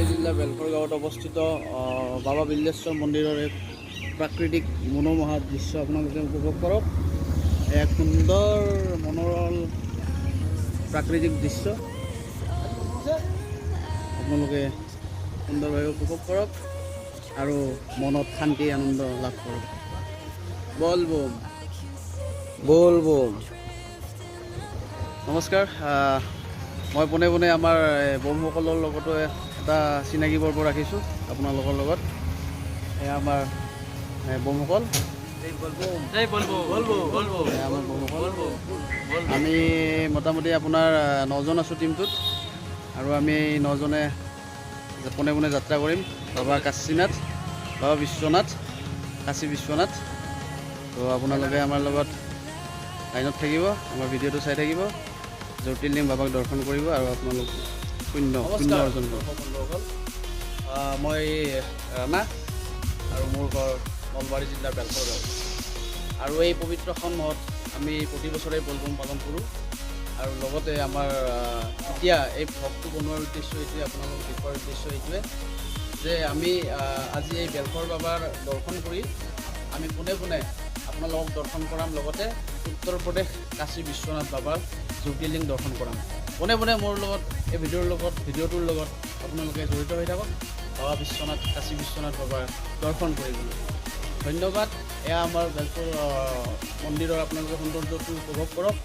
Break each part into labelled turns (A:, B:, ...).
A: নলবাৰী জিলাৰ বেলখৰ গাঁৱত অৱস্থিত বাবা বিল্লেশ্বৰ মন্দিৰৰ এক প্ৰাকৃতিক মনোমোহা দৃশ্য আপোনালোকে উপভোগ কৰক। এক সুন্দৰ মনোৰল প্ৰাকৃতিক দৃশ্য আপোনালোকে সুন্দৰভাৱে উপভোগ কৰক আৰু মনত শান্তি আনন্দ লাভ কৰক। বল বম বল বম। নমস্কাৰ, মই পোনে পোনে আমাৰ বমসকলৰ লগতো এটা চিনাকি পৰ্ব ৰাখিছোঁ আপোনালোকৰ লগত। এয়া আমাৰ বমসকল, আমাৰ বমসকল। আমি মোটামুটি আপোনাৰ 9জন আছোঁ টিমটোত, আৰু আমি 9জনে পোনে পোনে যাত্ৰা কৰিম বাবা কাশীনাথ, বাবা বিশ্বনাথ, কাশী বিশ্বনাথ। তো আপোনালোকে আমাৰ লগত লাইনত থাকিব, আমাৰ ভিডিঅ'টো চাই থাকিব, জ্যোতিৰ্লিংগ বাবাক দৰ্শন কৰিব আৰু আপোনালোক পুণ্য অৰ্জন কৰিব। বন্ধুসকল, মই ৰাণা আৰু মোৰ ঘৰ নলবাৰী জিলাৰ বেলখৰ গাঁও। আৰু এই পবিত্ৰখন মাহত আমি প্ৰতি বছৰে বলবম পালন কৰোঁ। আৰু লগতে আমাৰ এতিয়া এই ভ্লগটো বনোৱাৰ উদ্দেশ্য এইটোৱে, আপোনালোকক দেখুৱাৰ উদ্দেশ্য এইটোৱে যে আমি আজি এই বেলখৰ বাবাৰ দৰ্শন কৰি আমি পোনে পোনে আপোনালোকক দৰ্শন কৰাম, লগতে উত্তৰ প্ৰদেশ কাশী বিশ্বনাথ বাবাৰ জ্যোতিৰ্লিংগ দৰ্শন কৰাম। পোনে পোনে মোৰ লগত এই ভিডিঅ'টোৰ লগত আপোনালোকে জড়িত হৈ থাকক বাবা বিশ্বনাথ, কাশী বিশ্বনাথ বাবাৰ দৰ্শন কৰিবলৈ। ধন্যবাদ। এয়া আমাৰ বেলখৰ মন্দিৰৰ আপোনালোকে সৌন্দৰ্যটো উপভোগ কৰক।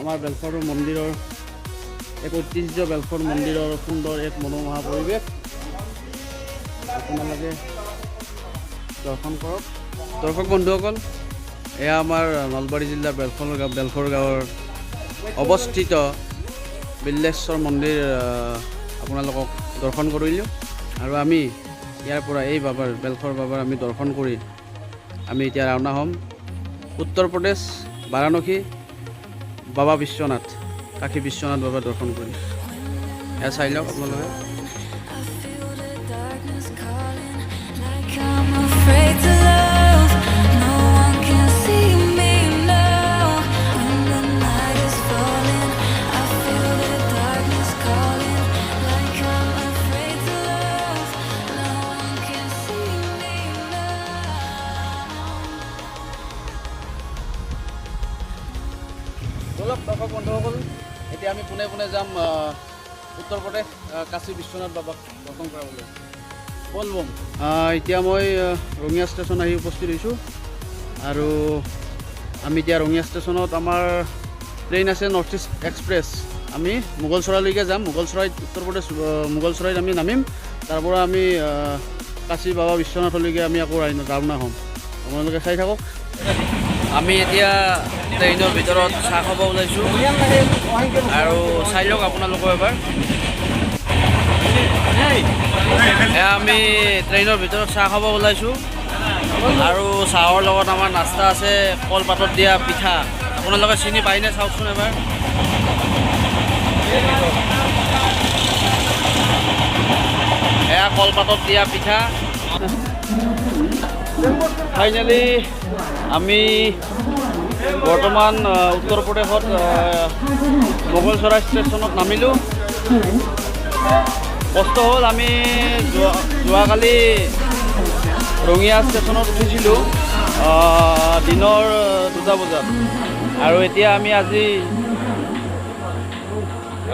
A: আমাৰ বেলখৰ মন্দিৰৰ এক ঐতিহ্য, বেলখৰ মন্দিৰৰ সুন্দৰ এক মনোমোহা পৰিৱেশ আপোনালোকে দৰ্শন কৰক। দৰ্শক বন্ধুসকল, এয়া আমাৰ নলবাৰী জিলাৰ বেলখৰ গাঁৱৰ অৱস্থিত বিল্লেশ্বৰ মন্দিৰ আপোনালোকক দৰ্শন কৰিলোঁ। আৰু আমি ইয়াৰ পৰা এই বাবাৰ, বেলখৰ বাবাৰ আমি দৰ্শন কৰি আমি এতিয়া ৰাওনা হ'ম উত্তৰ প্ৰদেশ বাৰাণসী বাবা বিশ্বনাথ, কাশী বিশ্বনাথ বাবা দৰ্শন কৰি। এয়া চাই লওক আপোনালোকে। বলক দৰ্শক বন্ধুসকল, এতিয়া আমি পোনে পোনে যাম উত্তৰ প্ৰদেশ কাশী বিশ্বনাথ বাবাক দৰ্শন কৰাবলৈ। বলবম। এতিয়া মই ৰঙিয়া ষ্টেচন আহি উপস্থিত হৈছোঁ, আৰু আমি এতিয়া ৰঙিয়া ষ্টেচনত আমাৰ ট্ৰেইন আছে নৰ্থ ইষ্ট এক্সপ্ৰেছ। আমি মোগলচৰাইলৈকে যাম। মোগলচৰাইত, উত্তৰ প্ৰদেশ মোগলচৰাইত আমি নামিম। তাৰ পৰা আমি কাশী বাবা বিশ্বনাথলৈকে আমি আকৌ ৰাওনা হ'ম। আপোনালোকে চাই থাকক। আমি এতিয়া ট্ৰেইনৰ ভিতৰত চাহ খাব ওলাইছোঁ, আৰু চাই লওক আপোনালোকৰ এবাৰ। এয়া আমি ট্ৰেইনৰ ভিতৰত চাহ খাব ওলাইছোঁ, আৰু চাহৰ লগত আমাৰ নাস্তা আছে কলপাতত দিয়া পিঠা। আপোনালোকে চিনি পায়নে চাওকচোন এবাৰ। এয়া কলপাতত দিয়া পিঠা। ফাইনেলি আমি বৰ্তমান উত্তৰ প্ৰদেশত মোগলচৰাই ষ্টেচনত নামিলোঁ। কষ্ট হ'ল, আমি যোৱাকালি ৰঙিয়া ষ্টেচনত উঠিছিলোঁ দিনৰ 2টা বজাত, আৰু এতিয়া আমি আজি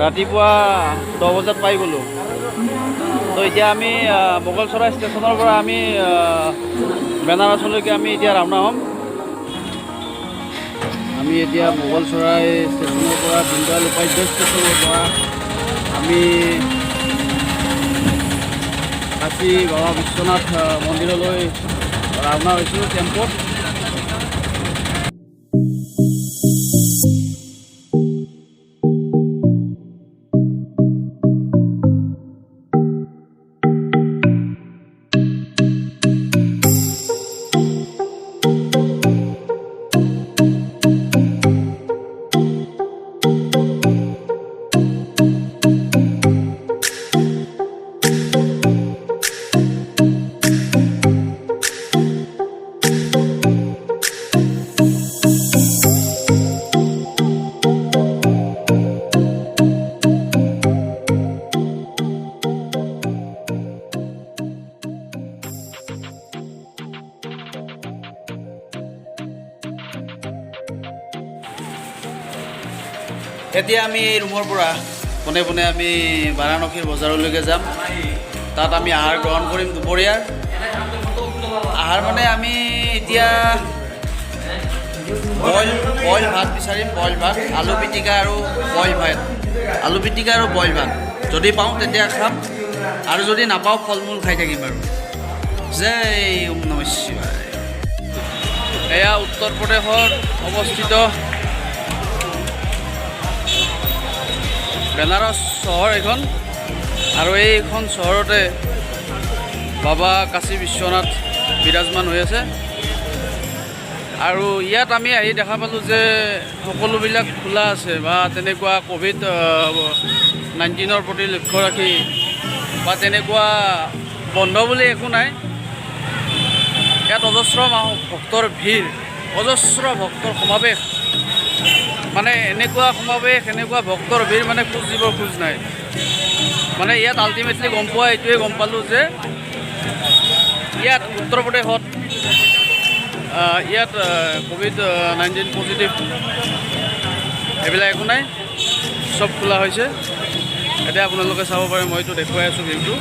A: ৰাতিপুৱা 10 বজাত পাই গ'লোঁ। তো এতিয়া আমি মোগলচৰাই ষ্টেচনৰ পৰা আমি বেনাৰসলৈকে আমি এতিয়া ৰাওনা হ'ম। আমি এতিয়া মোগলচৰাই ষ্টেচনৰ পৰা, দীনদয়াল উপাধ্যায় ষ্টেচনৰ পৰা আমি কাশী বাবা বিশ্বনাথ মন্দিৰলৈ ৰাওনা হৈছোঁ টেম্পোত। এতিয়া আমি এই ৰুমৰ পৰা পোনে পোনে আমি বাৰাণসীৰ বজাৰলৈকে যাম। তাত আমি আহাৰ গ্ৰহণ কৰিম দুপৰীয়াৰ আহাৰ। মানে আমি এতিয়া বইল ভাত বিচাৰিম, বইল ভাত, আলু পিটিকা আৰু বইল ভাত, আলু পিটিকা আৰু বইল ভাত যদি পাওঁ তেতিয়া খাম, আৰু যদি নাপাওঁ ফল মূল খাই থাকিম আৰু। জয় ওম নমঃ শিৱায়। এয়া উত্তৰ প্ৰদেশত অৱস্থিত বেনাৰস চহৰ এইখন, আৰু এইখন চহৰতে বাবা কাশী বিশ্বনাথ বিৰাজমান হৈ আছে। আৰু ইয়াত আমি আহি দেখা পালোঁ যে সকলোবিলাক খোলা আছে, বা তেনেকুৱা ক'ভিড-19ৰ প্ৰতি লক্ষ্য ৰাখি বা তেনেকুৱা বন্ধ বুলি একো নাই। ইয়াত অজস্ৰ ভক্তৰ ভিৰ, অজস্ৰ ভক্তৰ সমাৱেশ, মানে এনেকুৱা সমাৱেশ, এনেকুৱা ভক্তৰ ভিৰ, মানে খোজ দিবৰ খোজ নাই। মানে ইয়াত আল্টিমেটলি গম পোৱা এইটোৱে গম পালোঁ যে ইয়াত উত্তৰ প্ৰদেশত ইয়াত ক'ভিড-19 পজিটিভ এইবিলাক একো নাই, চব খোলা হৈছে। এতিয়া আপোনালোকে চাব পাৰে, মইতো দেখুৱাই আছোঁ ভিউটো।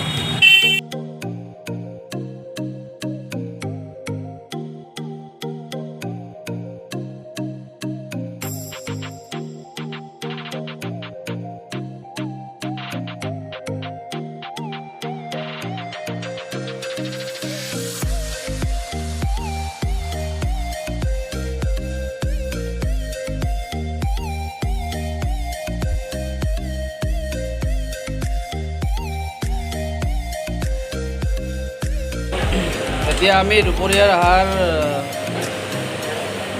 A: এতিয়া আমি দুপৰীয়াৰ আহাৰ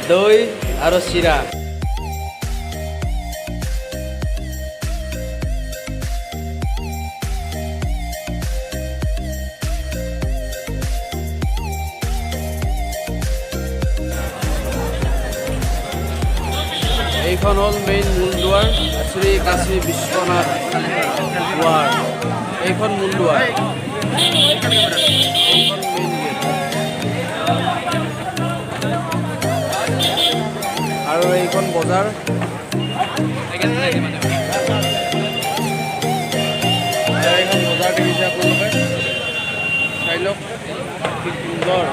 A: দৈ আৰু চিৰা। এইখন হ'ল মেইন মূল দুৱাৰ, শ্ৰী কাশী বিশ্বনাথ দুৱাৰ। এইখন মূল দুৱাৰ, আৰু এইখন বজাৰ। এইখন বজাৰ দেখিছে আপোনালোকে, চাই লওক কি সুন্দৰ।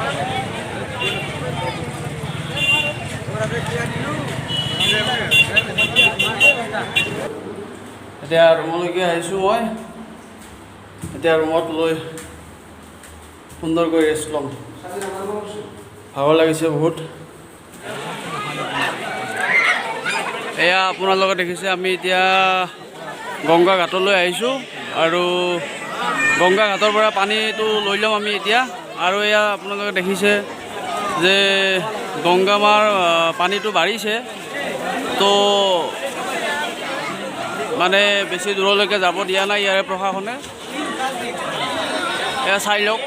A: এতিয়া ৰুমলৈকে আহিছোঁ মই। এতিয়া ৰুমত লৈ সুন্দৰকৈ ৰেষ্ট ল'ম, ভাগৰ লাগিছে বহুত। এয়া আপোনালোকে দেখিছে, আমি এতিয়া গংগা ঘাটলৈ আহিছোঁ, আৰু গংগা ঘাটৰ পৰা পানীটো লৈ ল'ম আমি এতিয়া। আৰু এয়া আপোনালোকে দেখিছে যে গংগা মাৰ পানীটো বাঢ়িছে, তো মানে বেছি দূৰলৈকে যাব দিয়া নাই ইয়াৰে প্ৰশাসনে। এয়া চাই লওক।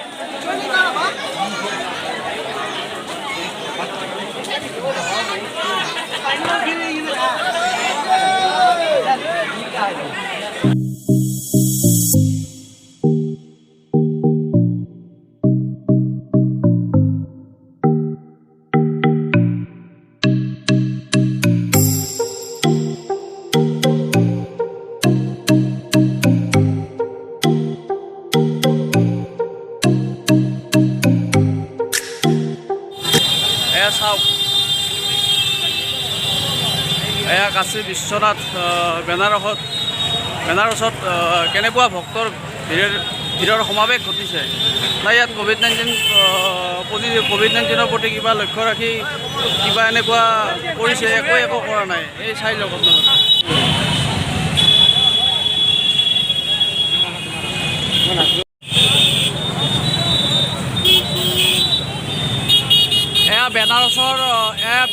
A: চাওক, এয়া কাশী বিশ্বনাথ বেনাৰসত কেনেকুৱা ভক্তৰ ভিৰৰ সমাৱেশ ঘটিছে। নাই ইয়াত ক'ভিড-19ৰ প্ৰতি কিবা লক্ষ্য ৰাখি কিবা এনেকুৱা কৰিছে, একো কৰা নাই। এই চাই লওক আপোনালোকে।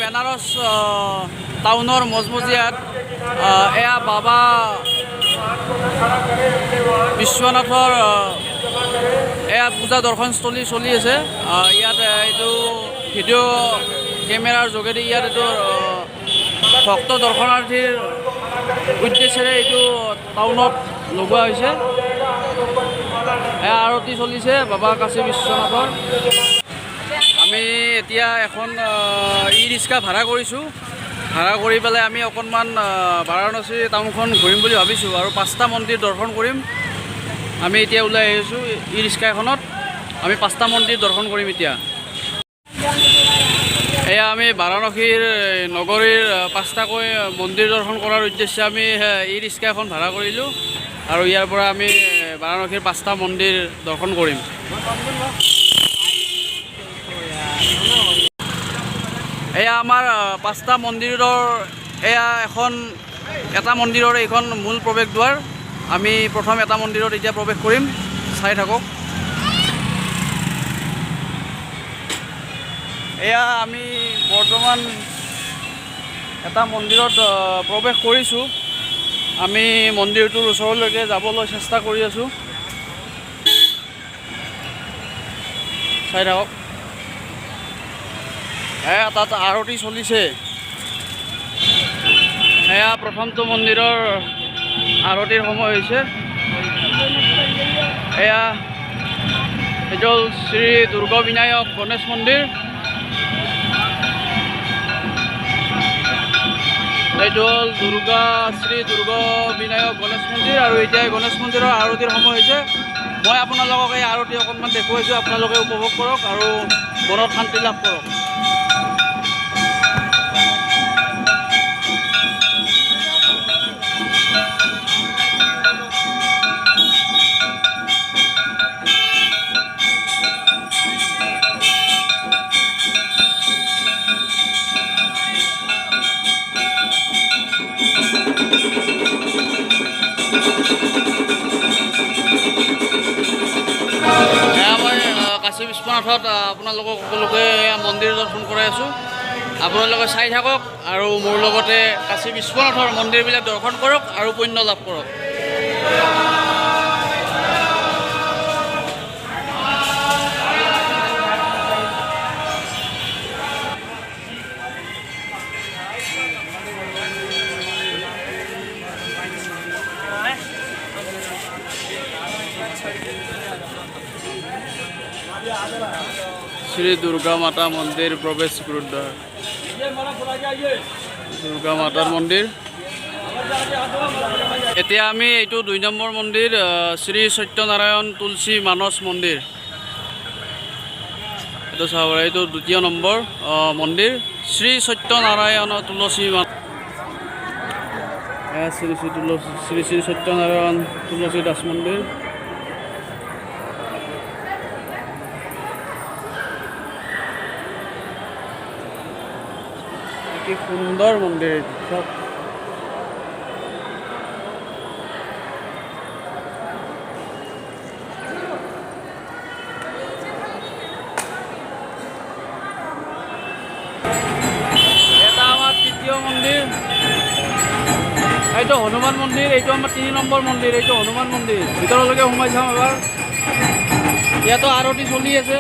A: বেনাৰস টাউনৰ মজমজিয়াত এয়া বাবা বিশ্বনাথৰ এয়া পূজা দৰ্শনস্থলী চলি আছে। ইয়াত এইটো ভিডিঅ' কেমেৰাৰ যোগেদি ইয়াত এইটো ভক্ত দৰ্শনাৰ্থীৰ উদ্দেশ্যেৰে এইটো টাউনত লগোৱা হৈছে। এয়া আৰতি চলিছে বাবা কাশী বিশ্বনাথৰ। আমি এতিয়া এখন ই ৰিক্সা ভাড়া কৰিছোঁ। ভাড়া কৰি পেলাই আমি অকণমান বাৰাণসী টাউনখন ঘূৰিম বুলি ভাবিছোঁ আৰু 5টা মন্দিৰ দৰ্শন কৰিম। আমি এতিয়া ওলাই আহিছোঁ ই ৰিক্সা এখনত, আমি 5টা মন্দিৰ দৰ্শন কৰিম এতিয়া। এয়া আমি বাৰাণসীৰ নগৰীৰ 5টাকৈ মন্দিৰ দৰ্শন কৰাৰ উদ্দেশ্যে আমি ই ৰিক্সা এখন ভাড়া কৰিলোঁ আৰু ইয়াৰ পৰা আমি বাৰাণসীৰ 5টা মন্দিৰ দৰ্শন কৰিম। এয়া আমাৰ 5টা মন্দিৰৰ এয়া এটা মন্দিৰৰ এইখন মূল প্ৰৱেশ দ্বাৰ। আমি প্ৰথম এটা মন্দিৰত এতিয়া প্ৰৱেশ কৰিম, চাই থাকক। এয়া আমি বৰ্তমান এটা মন্দিৰত প্ৰৱেশ কৰিছোঁ। আমি মন্দিৰটোৰ ওচৰলৈকে যাবলৈ চেষ্টা কৰি আছোঁ, চাই থাকক। এয়া তাত আৰতি চলিছে। এয়া প্ৰথমটো মন্দিৰৰ আৰতিৰ সময় হৈছে। এয়া এইটো হ'ল শ্ৰী দুৰ্গা বিনায়ক গণেশ মন্দিৰ। এইটো হ'ল শ্ৰী দুৰ্গা বিনায়ক গণেশ মন্দিৰ আৰু এতিয়া গণেশ মন্দিৰৰ আৰতিৰ সময় হৈছে। মই আপোনালোকক এই আৰতি অকণমান দেখুৱাইছোঁ, আপোনালোকে উপভোগ কৰক আৰু মনত শান্তি লাভ কৰক। কাশী বিশ্বনাথত আপোনালোকক সকলোকে মন্দিৰ দৰ্শন কৰাই আছোঁ। আপোনালোকে চাই থাকক আৰু মোৰ লগতে কাশী বিশ্বনাথৰ মন্দিৰবিলাক দৰ্শন কৰক আৰু পুণ্য লাভ কৰক। শ্ৰী দুৰ্গা মাতা মন্দিৰ প্ৰৱেশ গুৰুদ্বাৰ, দুৰ্গা মাতাৰ মন্দিৰ। এতিয়া আমি এইটো 2 নম্বৰ মন্দিৰ, শ্ৰী সত্যনাৰায়ণ তুলসী মানস মন্দিৰ। এইটো চাব পাৰে, এইটো 2য় নম্বৰ মন্দিৰ, শ্ৰী সত্যনাৰায়ণ তুলসী শ্ৰী সত্যনাৰায়ণ তুলসী দাস মন্দিৰ। কি সুন্দৰ মন্দিৰ সব। এটা আমাৰ 3য় মন্দিৰ, এইটো হনুমান মন্দিৰ। এইটো আমাৰ 3 নম্বৰ মন্দিৰ, এইটো হনুমান মন্দিৰ। ভিতৰলৈকে সোমাই যাওঁ এবাৰ। ইয়াতো আৰতি চলি আছে।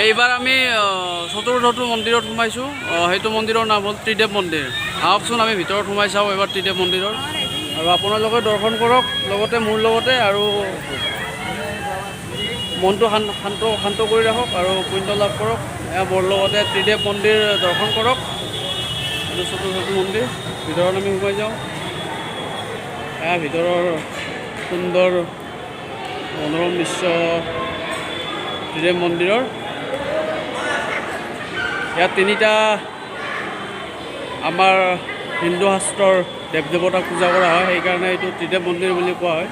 A: এইবাৰ আমি 4ৰ্থটো মন্দিৰত সোমাইছোঁ। সেইটো মন্দিৰৰ নাম হ'ল ত্ৰিদেৱ মন্দিৰ। আহকচোন আমি ভিতৰত সোমাই চাওঁ এবাৰ ত্ৰিদেৱ মন্দিৰৰ, আৰু আপোনালোকে দৰ্শন কৰক লগতে মোৰ লগতে, আৰু মনটো শান্ত কৰি ৰাখক আৰু পুণ্য লাভ কৰক। মোৰ লগতে ত্ৰিদেৱ মন্দিৰ দৰ্শন কৰক। এইটো 4ৰ্থটো মন্দিৰ। ভিতৰত আমি সোমাই যাওঁ। ভিতৰৰ সুন্দৰ মনোৰম দৃশ্য ত্ৰিদেৱ মন্দিৰৰ। ইয়াত 3টা আমাৰ হিন্দু শাস্ত্ৰৰ দেৱ দেৱতাক পূজা কৰা হয়, সেইকাৰণে এইটো ত্ৰিদেৱ মন্দিৰ বুলি কোৱা হয়।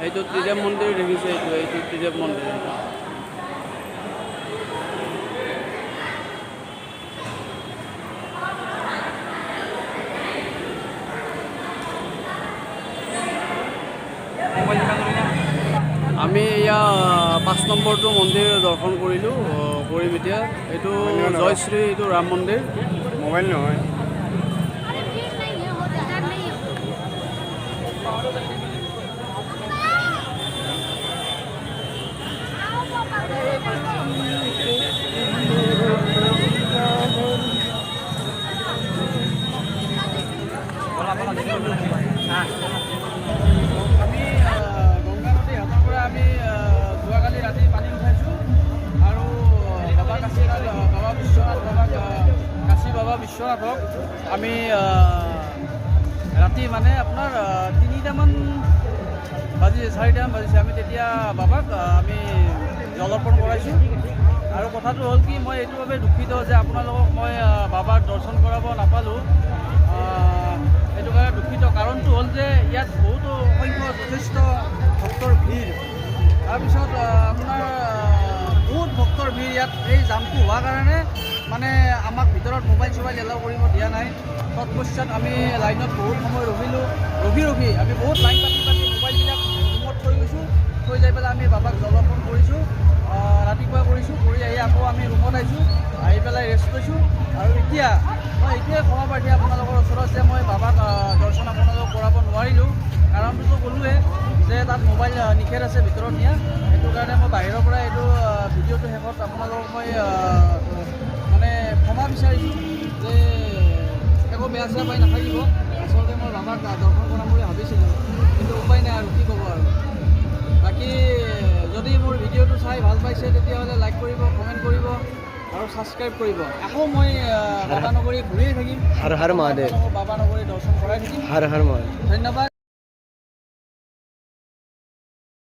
A: এইটো ত্ৰিদেৱ মন্দিৰ দেখিছে, এইটো ত্ৰিদেৱ মন্দিৰ। নম্বৰটো মন্দিৰ দৰ্শন কৰিলোঁ, কৰিম এতিয়া। এইটো জয়শ্ৰী, এইটো ৰাম মন্দিৰ।
B: মোবাইল নহয়।
A: আমি গংগানদী হাতৰ পৰা আমি যোৱাকালি ৰাতি পানী উঠাইছোঁ আৰু বাবা কাশীনাথ, বাবা বিশ্বনাথ, কাশী বাবা বিশ্বনাথক আমি ৰাতি মানে আপোনাৰ 3টামান বাজিছে, 4টামান বাজিছে। আমি তেতিয়া বাবাক আমি জলৰ্পণ কৰাইছোঁ। আৰু কথাটো হ'ল কি, মই এইটো বাবে দুখিত যে আপোনালোকক মই বাবাক দৰ্শন কৰাব নাপালোঁ। এইটো কাৰণে দুখিত। কাৰণটো হ'ল যে ইয়াত বহুতো সংখ্যক যথেষ্ট ভক্তৰ ভিৰ। তাৰপিছত আপোনাৰ বহুত ভক্তৰ ভিৰ ইয়াত। এই জামটো হোৱাৰ কাৰণে মানে আমাক ভিতৰত মোবাইল চোবাইল এলাউ কৰিব দিয়া নাই। তৎপশ্চাত আমি লাইনত বহুত সময় ৰখি আমি বহুত লাইন পাতি মোবাইলবিলাক ৰুমত থৈ গৈছোঁ। থৈ যাই পেলাই আমি বাবাক জলৰ্পণ কৰিছোঁ, ৰাতিপুৱা কৰিছোঁ। কৰি আহি আকৌ আমি ৰুমত আহিছোঁ, আহি পেলাই ৰেষ্ট লৈছোঁ। আৰু এতিয়া মই এইটোৱে ক্ষমা প্ৰাৰ্থী আপোনালোকৰ ওচৰত যে মই বাবাক দৰ্শন আপোনালোকক কৰাব নোৱাৰিলোঁ। কাৰণটোতো ক'লোৱে যে তাত মোবাইল নিষেধ আছে ভিতৰত নিয়া। সেইটো কাৰণে মই বাহিৰৰ পৰা এইটো ভিডিঅ'টো শেষত আপোনালোকক মই মানে ক্ষমা বিচাৰিছোঁ যে একো বেয়া চেয়া পাই নাথাকিব। আচলতে মই বাবাক দৰ্শন কৰাম বুলি ভাবিছিলোঁ, কিন্তু উপায় নাই আৰু কি ক'ব আৰু। বাকী যদি মোৰ ভিডিঅ'টো চাই ভাল পাইছে তেতিয়াহ'লে লাইক কৰিব, কমেণ্ট কৰিব আৰু ছাবস্ক্ৰাইব কৰিব। আকৌ মই বাবা নগৰী ঘূৰিয়ে থাকিম,
B: হৰ হৰ মহাদেৱ।
A: বাবা নগৰী দৰ্শন কৰাই থাকিম।
B: হৰ হৰ মহাদেৱ।
A: ধন্যবাদ।